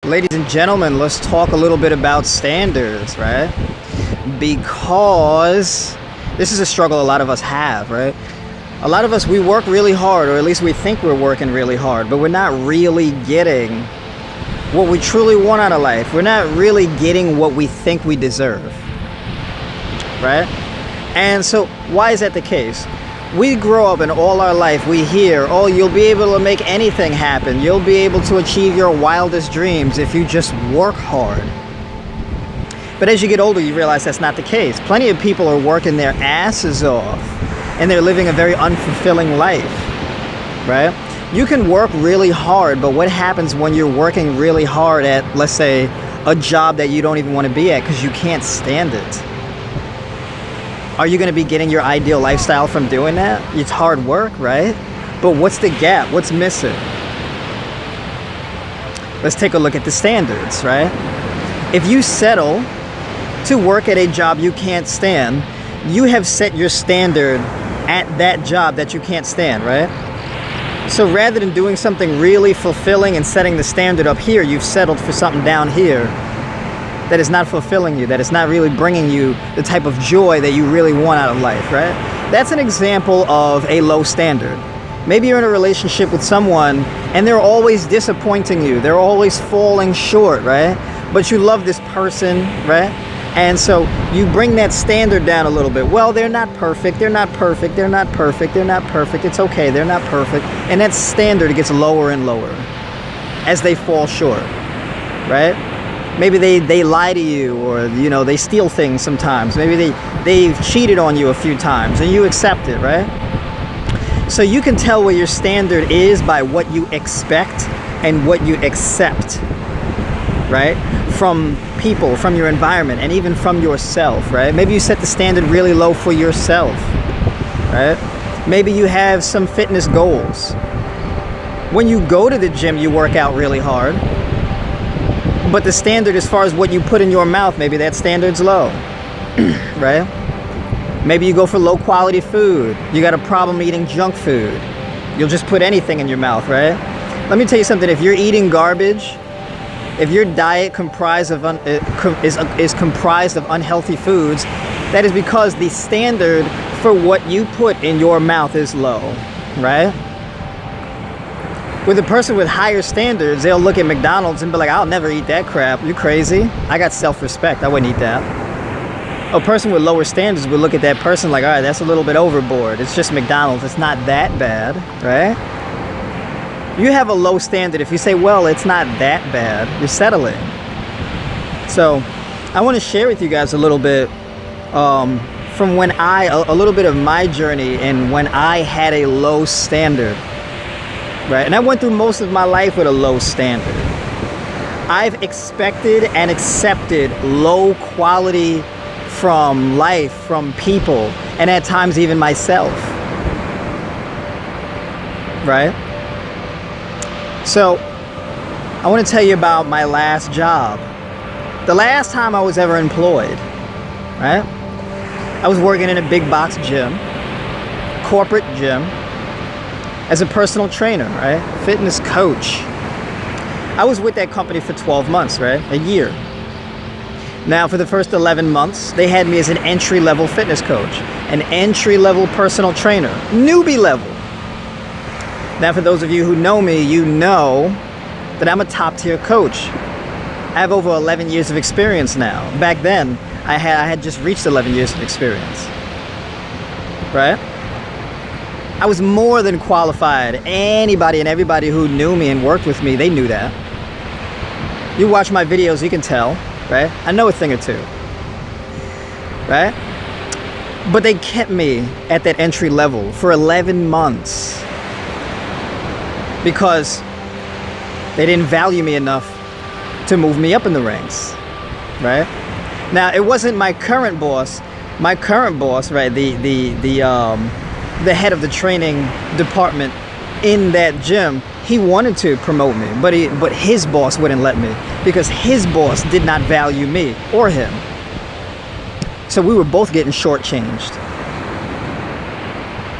Ladies and gentlemen, let's talk a little bit about standards, right? Because this is a struggle a lot of us have, right? A lot of us, we work really hard, or at least we think we're working really hard, but we're not really getting what we truly want out of life. We're not really getting what we think we deserve, right? And so why is that the case? We grow up and all our life we hear, oh, you'll be able to make anything happen. You'll be able to achieve your wildest dreams if you just work hard. But as you get older, you realize that's not the case. Plenty of people are working their asses off and they're living a very unfulfilling life, right? You can work really hard, but what happens when you're working really hard at, let's say, a job that you don't even want to be at because you can't stand it? Are you going to be getting your ideal lifestyle from doing that? It's hard work, right? But what's the gap? What's missing? Let's take a look at the standards, right? If you settle to work at a job you can't stand, you have set your standard at that job that you can't stand, right? So rather than doing something really fulfilling and setting the standard up here, you've settled for something down here that is not fulfilling you, that is not really bringing you the type of joy that you really want out of life, right? That's an example of a low standard. Maybe you're in a relationship with someone and they're always disappointing you. They're always falling short, right? But you love this person, right? And so you bring that standard down a little bit. Well, they're not perfect. They're not perfect. They're not perfect. They're not perfect. It's okay. They're not perfect. And that standard gets lower and lower as they fall short, right? Maybe they lie to you, or, you know, they steal things sometimes. Maybe they've cheated on you a few times and you accept it, right? So you can tell where your standard is by what you expect and what you accept, right? From people, from your environment, and even from yourself, right? Maybe you set the standard really low for yourself, right? Maybe you have some fitness goals. When you go to the gym, you work out really hard. But the standard as far as what you put in your mouth, maybe that standard's low, right? Maybe you go for low quality food. You got a problem eating junk food. You'll just put anything in your mouth, right? Let me tell you something. If you're eating garbage, if your diet is comprised of unhealthy foods, that is because the standard for what you put in your mouth is low, right? With a person with higher standards, they'll look at McDonald's and be like, I'll never eat that crap. You crazy? I got self-respect. I wouldn't eat that. A person with lower standards would look at that person like, all right, that's a little bit overboard. It's just McDonald's. It's not that bad, right? You have a low standard. If you say, well, it's not that bad, you're settling. So I want to share with you guys a little bit from when a little bit of my journey and when I had a low standard. Right? And I went through most of my life with a low standard. I've expected and accepted low quality from life, from people, and at times even myself. Right? So, I want to tell you about my last job. The last time I was ever employed, right? I was working in a big box gym, corporate gym, as a personal trainer, right? Fitness coach. I was with that company for 12 months, right? A year. Now, for the first 11 months, they had me as an entry-level fitness coach, an entry-level personal trainer, newbie level. Now, for those of you who know me, you know that I'm a top-tier coach. I have over 11 years of experience now. Back then, I had just reached 11 years of experience, right? I was more than qualified. Anybody and everybody who knew me and worked with me, they knew that. You watch my videos, you can tell, right? I know a thing or two, right? But they kept me at that entry level for 11 months because they didn't value me enough to move me up in the ranks, right? Now, it wasn't my current boss. My current boss, right, the head of the training department in that gym, he wanted to promote me, but his boss wouldn't let me because his boss did not value me or him. So we were both getting shortchanged,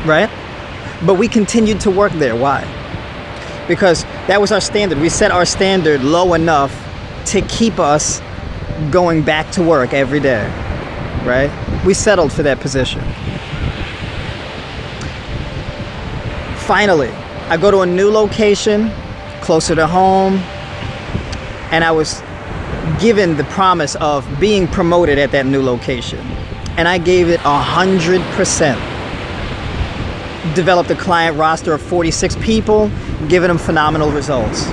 right? But we continued to work there. Why? Because that was our standard. We set our standard low enough to keep us going back to work every day, right? We settled for that position. Finally, I go to a new location, closer to home, and I was given the promise of being promoted at that new location. And I gave it 100%. Developed a client roster of 46 people, giving them phenomenal results.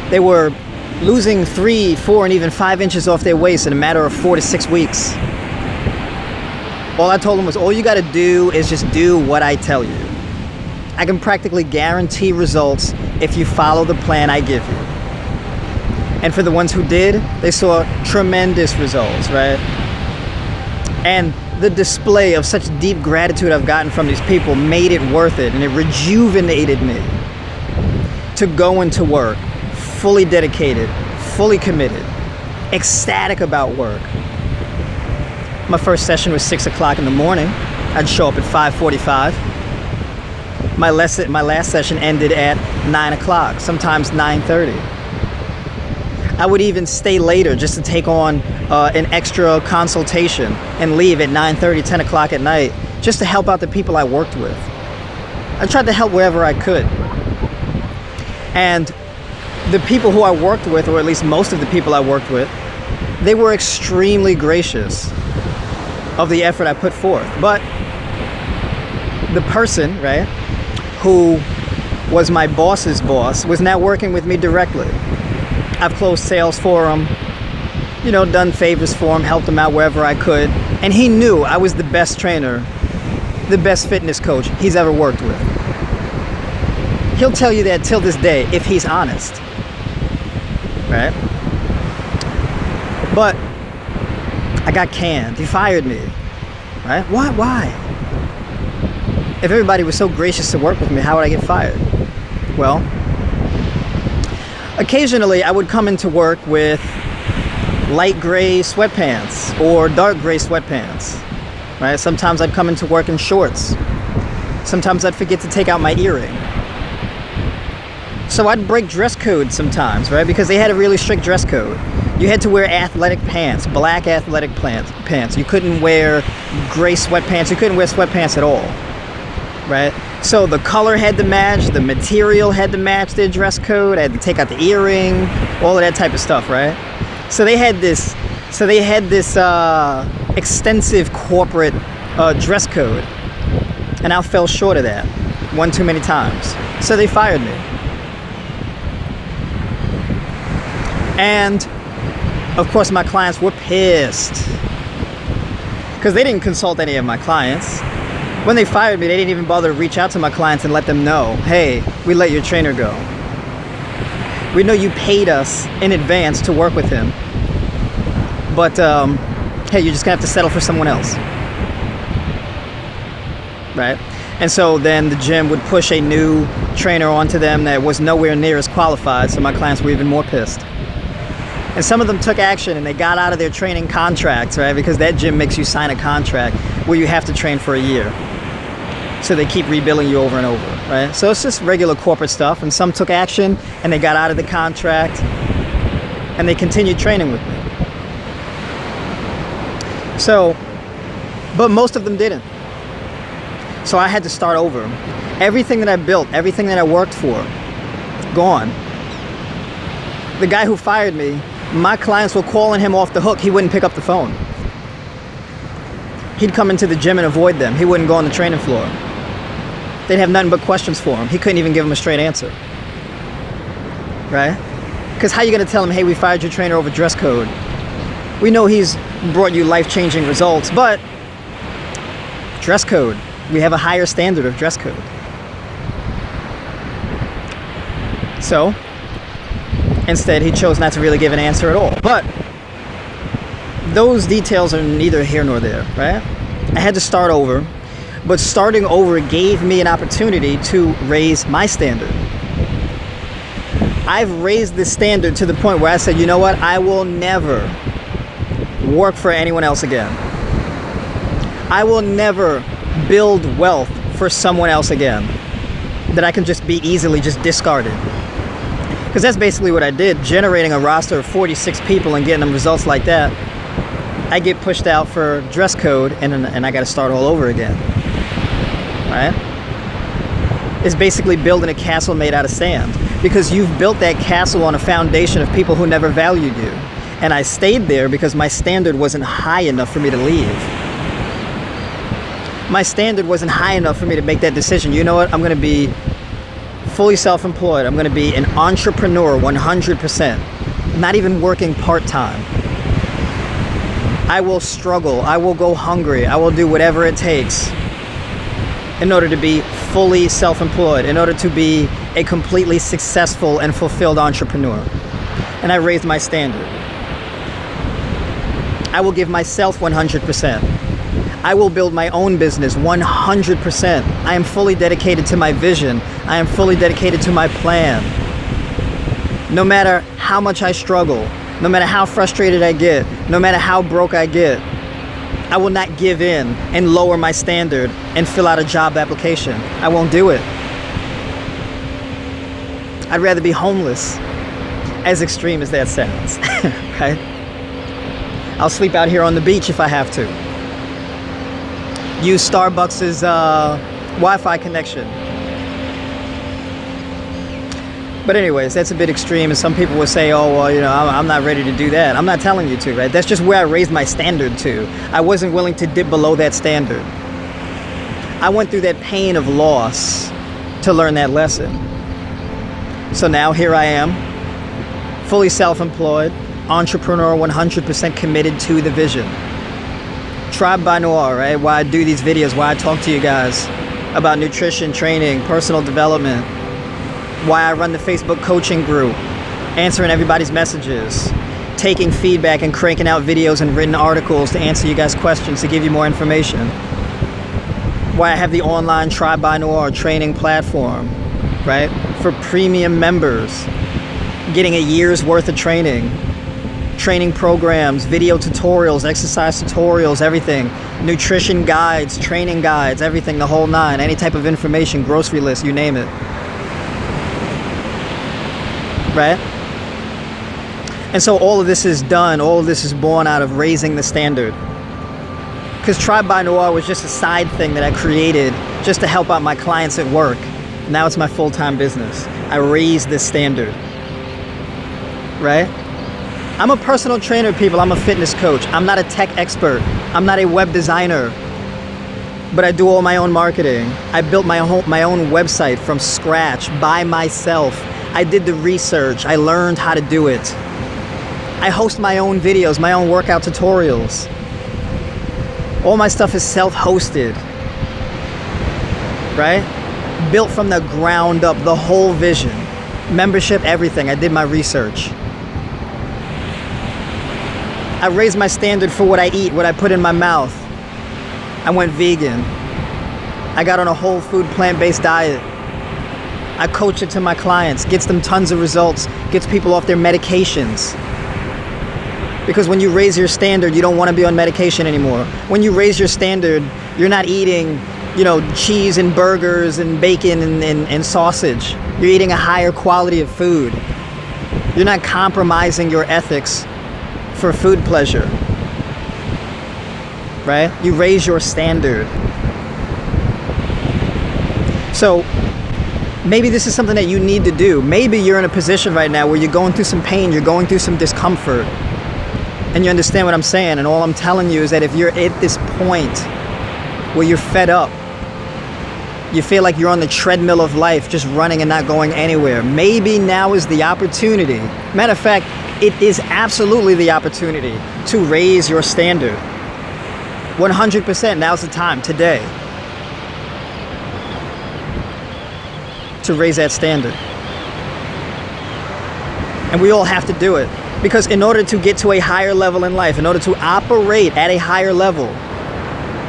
They were losing 3, 4, and even 5 inches off their waist in a matter of 4 to 6 weeks. All I told them was, all you gotta do is just do what I tell you. I can practically guarantee results if you follow the plan I give you. And for the ones who did, they saw tremendous results, right? And the display of such deep gratitude I've gotten from these people made it worth it, and it rejuvenated me to go into work fully dedicated, fully committed, ecstatic about work. My first session was 6 o'clock in the morning. I'd show up at 5:45. My last session ended at 9 o'clock, sometimes 9:30. I would even stay later just to take on an extra consultation and leave at 9:30, 10 o'clock at night, just to help out the people I worked with. I tried to help wherever I could. And the people who I worked with, or at least most of the people I worked with, they were extremely gracious of the effort I put forth. But the person, right, who was my boss's boss was now working with me directly. I've closed sales for him, done favors for him, helped him out wherever I could. And he knew I was the best trainer, the best fitness coach he's ever worked with. He'll tell you that till this day, if he's honest, right? But I got canned. He fired me, right? Why? If everybody was so gracious to work with me, how would I get fired? Well, occasionally I would come into work with light gray sweatpants or dark gray sweatpants, right? Sometimes I'd come into work in shorts. Sometimes I'd forget to take out my earring. So I'd break dress code sometimes, right? Because they had a really strict dress code. You had to wear athletic pants, black athletic pants. You couldn't wear gray sweatpants. You couldn't wear sweatpants at all, right? So the color had to match, the material had to match their dress code. I had to take out the earring, all of that type of stuff, right? So they had this extensive corporate dress code, and I fell short of that one too many times. So they fired me. And of course my clients were pissed because they didn't consult any of my clients. When they fired me, they didn't even bother to reach out to my clients and let them know, hey, we let your trainer go. We know you paid us in advance to work with him, but hey, you're just gonna have to settle for someone else, right? And so then the gym would push a new trainer onto them that was nowhere near as qualified, so my clients were even more pissed. And some of them took action and they got out of their training contracts, right? Because that gym makes you sign a contract where you have to train for a year. So they keep rebilling you over and over, right? So it's just regular corporate stuff. And some took action and they got out of the contract and they continued training with me. So, but most of them didn't. So I had to start over. Everything that I built, everything that I worked for, gone. The guy who fired me, my clients were calling him off the hook. He wouldn't pick up the phone. He'd come into the gym and avoid them. He wouldn't go on the training floor. They'd have nothing but questions for him. He couldn't even give them a straight answer, right? Because how are you going to tell him, hey, we fired your trainer over dress code? We know he's brought you life-changing results, but dress code. We have a higher standard of dress code. So instead, he chose not to really give an answer at all. But those details are neither here nor there, right? I had to start over, but starting over gave me an opportunity to raise my standard. I've raised the standard to the point where I said, you know what? I will never work for anyone else again. I will never build wealth for someone else again that I can just be easily just discarded. Because that's basically what I did, generating a roster of 46 people and getting them results like that. I get pushed out for dress code, and I got to start all over again, right? It's basically building a castle made out of sand, because you've built that castle on a foundation of people who never valued you. And I stayed there because my standard wasn't high enough for me to leave. My standard wasn't high enough for me to make that decision. You know what? I'm going to be fully self-employed. I'm going to be an entrepreneur 100%, not even working part-time. I will struggle. I will go hungry. I will do whatever it takes in order to be fully self-employed, in order to be a completely successful and fulfilled entrepreneur. And I raised my standard. I will give myself 100%. I will build my own business 100%. I am fully dedicated to my vision. I am fully dedicated to my plan. No matter how much I struggle, no matter how frustrated I get, no matter how broke I get, I will not give in and lower my standard and fill out a job application. I won't do it. I'd rather be homeless, as extreme as that sounds, right? I'll sleep out here on the beach if I have to. Use Starbucks' Wi-Fi connection. But anyways, that's a bit extreme, and some people will say, oh, well, you know, I'm not ready to do that. I'm not telling you to, right? That's just where I raised my standard to. I wasn't willing to dip below that standard. I went through that pain of loss to learn that lesson. So now here I am, fully self-employed, entrepreneur, 100% committed to the vision. Tribe by Noir, right? Why I do these videos, why I talk to you guys about nutrition, training, personal development, why I run the Facebook coaching group, answering everybody's messages, taking feedback and cranking out videos and written articles to answer you guys' questions, to give you more information. Why I have the online Tribe by Noir training platform, right? For premium members, getting a year's worth of training programs, video tutorials, exercise tutorials, everything, nutrition guides, training guides, everything, the whole nine, any type of information, grocery list, you name it. Right? And so all of this is done, all of this is born out of raising the standard. Because Tribe by Noir was just a side thing that I created just to help out my clients at work. Now it's my full-time business. I raised this standard. Right? I'm a personal trainer, people. I'm a fitness coach. I'm not a tech expert. I'm not a web designer. But I do all my own marketing. I built my own website from scratch by myself. I did the research. I learned how to do it. I host my own videos, my own workout tutorials. All my stuff is self-hosted. Right? Built from the ground up, the whole vision. Membership, everything. I did my research. I raised my standard for what I eat, what I put in my mouth. I went vegan. I got on a whole food, plant-based diet. I coach it to my clients, gets them tons of results, gets people off their medications. Because when you raise your standard, you don't want to be on medication anymore. When you raise your standard, you're not eating, you know, cheese and burgers and bacon and sausage. You're eating a higher quality of food. You're not compromising your ethics for food pleasure, right? You raise your standard. So maybe this is something that you need to do. Maybe you're in a position right now where you're going through some pain, you're going through some discomfort, and you understand what I'm saying. And all I'm telling you is that if you're at this point where you're fed up, you feel like you're on the treadmill of life, just running and not going anywhere, maybe now is the opportunity. Matter of fact, it is absolutely the opportunity to raise your standard. 100%, now's the time, today, to raise that standard. And we all have to do it. Because in order to get to a higher level in life, in order to operate at a higher level,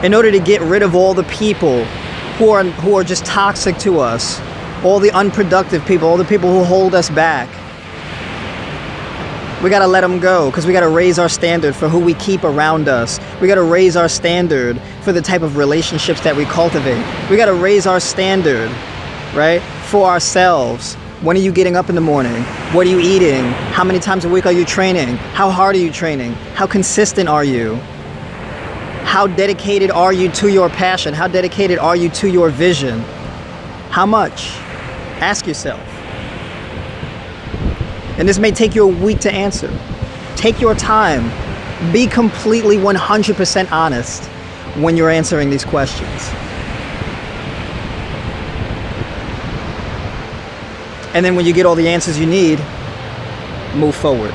in order to get rid of all the people who are just toxic to us, all the unproductive people, all the people who hold us back, we gotta let them go, because we gotta raise our standard for who we keep around us. We gotta raise our standard for the type of relationships that we cultivate. We gotta raise our standard, right, for ourselves. When are you getting up in the morning? What are you eating? How many times a week are you training? How hard are you training? How consistent are you? How dedicated are you to your passion? How dedicated are you to your vision? How much? Ask yourself. And this may take you a week to answer. Take your time. Be completely 100% honest when you're answering these questions. And then when you get all the answers you need, move forward.